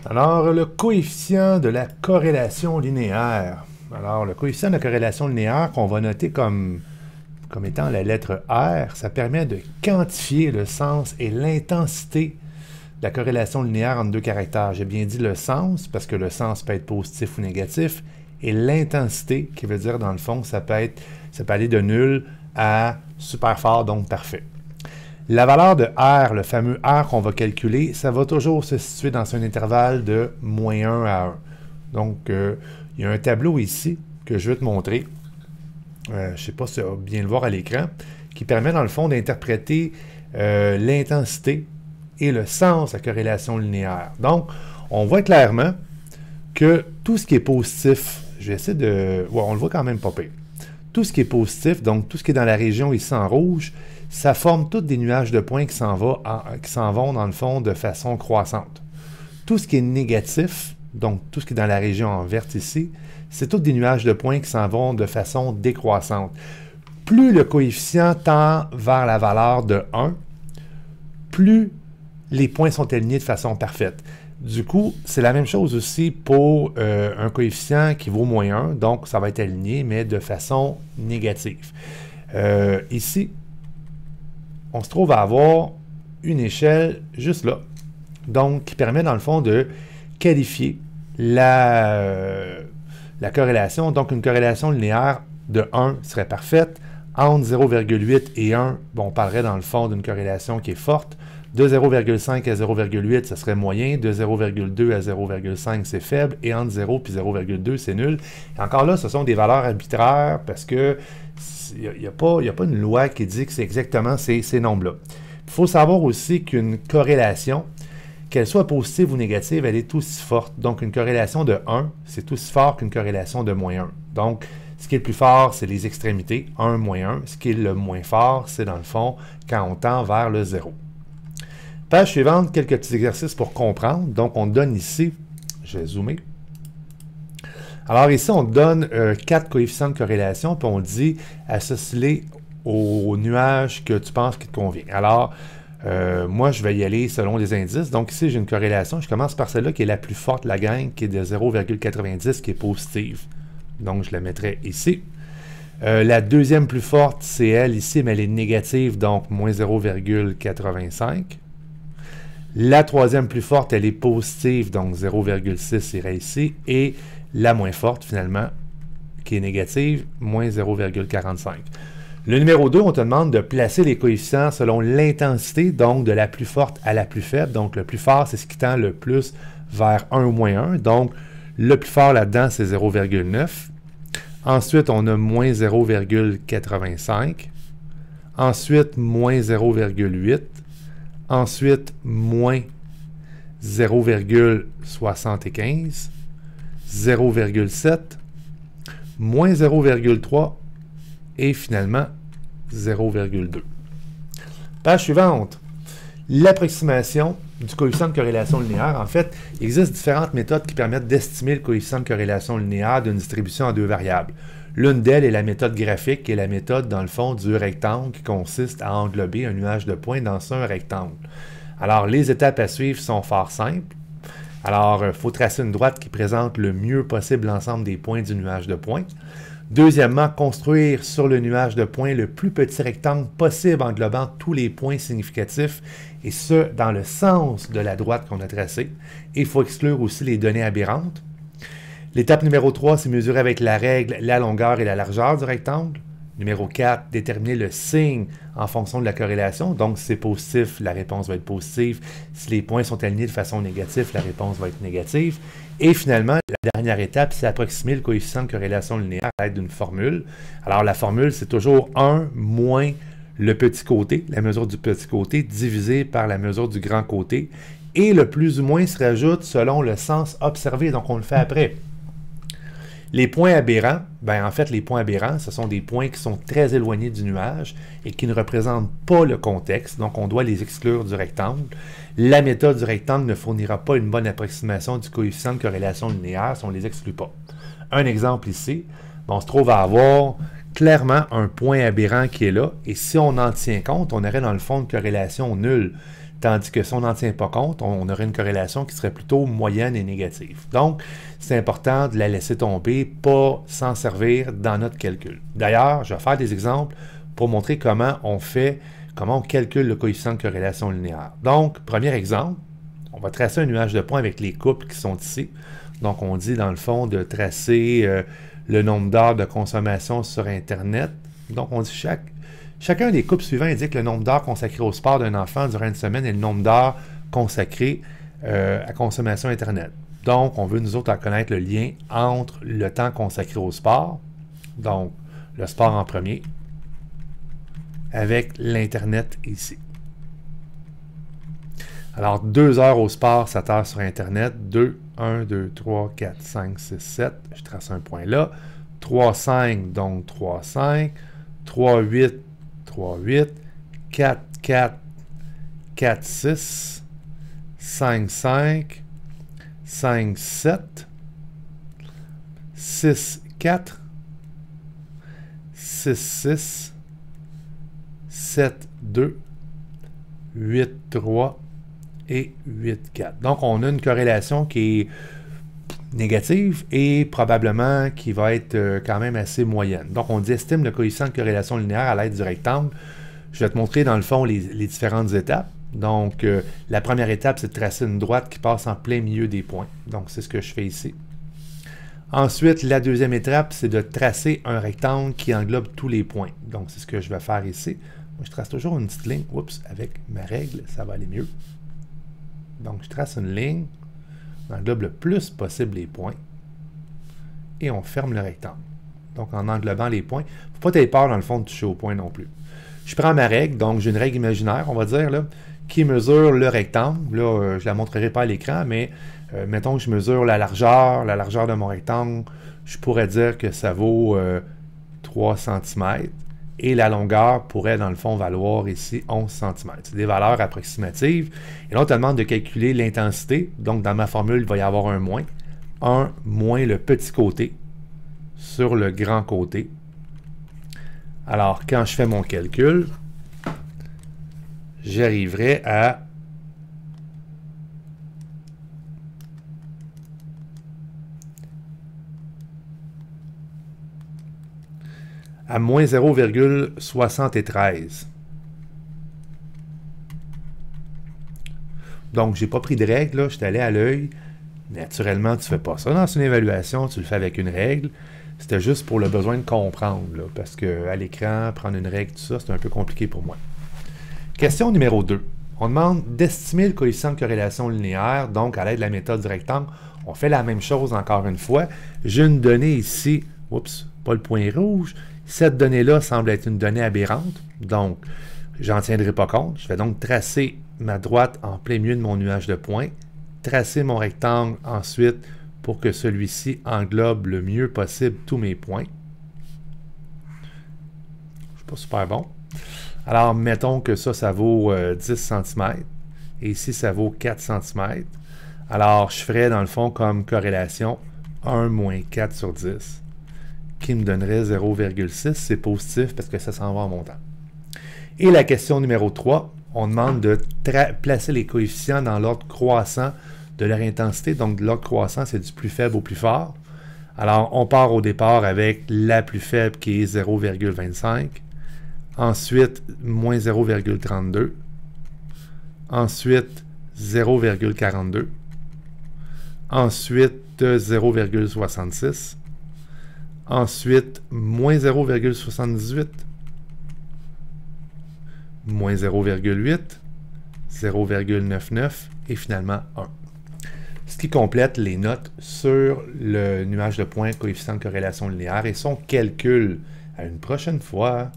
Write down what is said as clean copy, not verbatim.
Alors, le coefficient de la corrélation linéaire. Alors, le coefficient de la corrélation linéaire qu'on va noter comme étant la lettre R, ça permet de quantifier le sens et l'intensité de la corrélation linéaire entre deux caractères. J'ai bien dit le sens, parce que le sens peut être positif ou négatif, et l'intensité, qui veut dire, dans le fond, ça peut aller de nul à super fort, donc parfait. La valeur de R, le fameux R qu'on va calculer, ça va toujours se situer dans un intervalle de -1 à 1. Donc, il y a un tableau ici que je vais te montrer. Je ne sais pas si tu vas bien le voir à l'écran, qui permet dans le fond d'interpréter l'intensité et le sens de la corrélation linéaire. Donc, on voit clairement que tout ce qui est positif, je vais essayer de... Ouais, on le voit quand même pas pire. Tout ce qui est positif, donc tout ce qui est dans la région ici en rouge, ça forme tous des nuages de points qui s'en vont dans le fond de façon croissante. Tout ce qui est négatif, donc tout ce qui est dans la région en vert ici, c'est tous des nuages de points qui s'en vont de façon décroissante. Plus le coefficient tend vers la valeur de 1, plus les points sont alignés de façon parfaite. Du coup, c'est la même chose aussi pour un coefficient qui vaut -1, donc ça va être aligné, mais de façon négative. Ici, on se trouve à avoir une échelle juste là, donc qui permet dans le fond de qualifier la corrélation. Donc une corrélation linéaire de 1 serait parfaite. Entre 0,8 et 1, bon, on parlerait dans le fond d'une corrélation qui est forte. De 0,5 à 0,8, ça serait moyen. De 0,2 à 0,5, c'est faible. Et entre 0 et 0,2, c'est nul. Et encore là, ce sont des valeurs arbitraires parce que il n'y a pas une loi qui dit que c'est exactement ces nombres-là. Il faut savoir aussi qu'une corrélation, qu'elle soit positive ou négative, elle est aussi forte. Donc, une corrélation de 1, c'est aussi fort qu'une corrélation de -1. Donc, ce qui est le plus fort, c'est les extrémités, 1, -1. Ce qui est le moins fort, c'est dans le fond quand on tend vers le 0. Page suivante, quelques petits exercices pour comprendre. Donc, on donne ici, je vais zoomer. Alors ici, on donne 4 coefficients de corrélation, puis on dit associe-les au nuage que tu penses qui te convient. Alors, moi, je vais y aller selon les indices. Donc ici, j'ai une corrélation. Je commence par celle-là qui est la plus forte, la gang, qui est de 0,90, qui est positive. Donc, je la mettrai ici. La deuxième plus forte, c'est elle ici, mais elle est négative, donc moins 0,85. La troisième plus forte, elle est positive, donc 0,6 irait ici. Et la moins forte, finalement, qui est négative, moins 0,45. Le numéro 2, on te demande de placer les coefficients selon l'intensité, donc de la plus forte à la plus faible. Donc, le plus fort, c'est ce qui tend le plus vers 1 ou -1. Donc, le plus fort là-dedans, c'est 0,9. Ensuite, on a moins 0,85. Ensuite, moins 0,8. Ensuite, moins 0,75. 0,7. Moins 0,3. Et finalement, 0,2. Page suivante. L'approximation du coefficient de corrélation linéaire. En fait, il existe différentes méthodes qui permettent d'estimer le coefficient de corrélation linéaire d'une distribution à deux variables. L'une d'elles est la méthode graphique, qui est la méthode, dans le fond, du rectangle, qui consiste à englober un nuage de points dans un rectangle. Alors, les étapes à suivre sont fort simples. Alors, il faut tracer une droite qui présente le mieux possible l'ensemble des points du nuage de points. Deuxièmement, construire sur le nuage de points le plus petit rectangle possible englobant tous les points significatifs, et ce, dans le sens de la droite qu'on a tracée. Et il faut exclure aussi les données aberrantes. L'étape numéro 3, c'est mesurer avec la règle la longueur et la largeur du rectangle. Numéro 4, déterminer le signe en fonction de la corrélation. Donc, si c'est positif, la réponse va être positive. Si les points sont alignés de façon négative, la réponse va être négative. Et finalement, la dernière étape, c'est approximer le coefficient de corrélation linéaire à l'aide d'une formule. Alors, la formule, c'est toujours 1 moins le petit côté, la mesure du petit côté, divisé par la mesure du grand côté. Et le plus ou moins se rajoute selon le sens observé. Donc, on le fait après. Les points aberrants, ben en fait, les points aberrants, ce sont des points qui sont très éloignés du nuage et qui ne représentent pas le contexte, donc on doit les exclure du rectangle. La méthode du rectangle ne fournira pas une bonne approximation du coefficient de corrélation linéaire si on ne les exclut pas. Un exemple ici, on se trouve à avoir clairement un point aberrant qui est là, et si on en tient compte, on aurait dans le fond une corrélation nulle. tandis que si on n'en tient pas compte, on aurait une corrélation qui serait plutôt moyenne et négative. Donc, c'est important de la laisser tomber, pas s'en servir dans notre calcul. D'ailleurs, je vais faire des exemples pour montrer comment on calcule le coefficient de corrélation linéaire. Donc, premier exemple, on va tracer un nuage de points avec les couples qui sont ici. Donc, on dit dans le fond de tracer le nombre d'heures de consommation sur Internet. Donc, on dit chacun des couples suivants indique le nombre d'heures consacrées au sport d'un enfant durant une semaine et le nombre d'heures consacrées à consommation Internet. Donc, on veut nous autres connaître le lien entre le temps consacré au sport, donc le sport en premier, avec l'Internet ici. Alors, 2 heures au sport, 7 heures sur Internet. 2, 1, 2, 3, 4, 5, 6, 7. Je trace un point là. 3, 5, donc 3, 5. 3, 8, 3, 8. 4, 4, 4, 6. 5, 5. 5, 7. 6, 4. 6, 6. 7, 2. 8, 3. Et 8, 4. Donc, on a une corrélation qui est négative et probablement qui va être quand même assez moyenne. Donc, on dit estime le coefficient de corrélation linéaire à l'aide du rectangle. Je vais te montrer dans le fond les différentes étapes. Donc, la première étape, c'est de tracer une droite qui passe en plein milieu des points. Donc, c'est ce que je fais ici. Ensuite, la deuxième étape, c'est de tracer un rectangle qui englobe tous les points. Donc, c'est ce que je vais faire ici. Moi, je trace toujours une petite ligne. Oups, avec ma règle, ça va aller mieux. Donc, je trace une ligne, on englobe le plus possible les points et on ferme le rectangle. Donc, en englobant les points, il ne faut pas être peur, dans le fond, de toucher au point non plus. Je prends ma règle, donc j'ai une règle imaginaire, on va dire, là, qui mesure le rectangle. Là, je ne la montrerai pas à l'écran, mais mettons que je mesure la largeur de mon rectangle, je pourrais dire que ça vaut 3 cm. Et la longueur pourrait, dans le fond, valoir ici 11 cm. C'est des valeurs approximatives. Et là, on te demande de calculer l'intensité. Donc, dans ma formule, il va y avoir un moins. 1 moins le petit côté sur le grand côté. Alors, quand je fais mon calcul, j'arriverai à moins 0,73. Donc, je n'ai pas pris de règle, là, je suis allé à l'œil. Naturellement, tu ne fais pas ça dans une évaluation, tu le fais avec une règle. C'était juste pour le besoin de comprendre, là, parce qu'à l'écran, prendre une règle, tout ça, c'est un peu compliqué pour moi. Question numéro 2. On demande d'estimer le coefficient de corrélation linéaire, donc à l'aide de la méthode du rectangle. On fait la même chose encore une fois. J'ai une donnée ici, oups, pas le point rouge. Cette donnée-là semble être une donnée aberrante, donc j'en tiendrai pas compte. Je vais donc tracer ma droite en plein milieu de mon nuage de points, tracer mon rectangle ensuite pour que celui-ci englobe le mieux possible tous mes points. Je ne suis pas super bon. Alors, mettons que ça vaut 10 cm, et ici, ça vaut 4 cm. Alors, je ferais dans le fond comme corrélation 1 moins 4 sur 10. Qui me donnerait 0,6. C'est positif parce que ça s'en va en montant. Et la question numéro 3, on demande de placer les coefficients dans l'ordre croissant de leur intensité. Donc, l'ordre croissant, c'est du plus faible au plus fort. Alors, on part au départ avec la plus faible qui est 0,25. Ensuite, moins 0,32. Ensuite, 0,42. Ensuite, 0,66. Ensuite, moins 0,78, moins 0,8, 0,99 et finalement 1. Ce qui complète les notes sur le nuage de points coefficient de corrélation linéaire et son calcul. À une prochaine fois.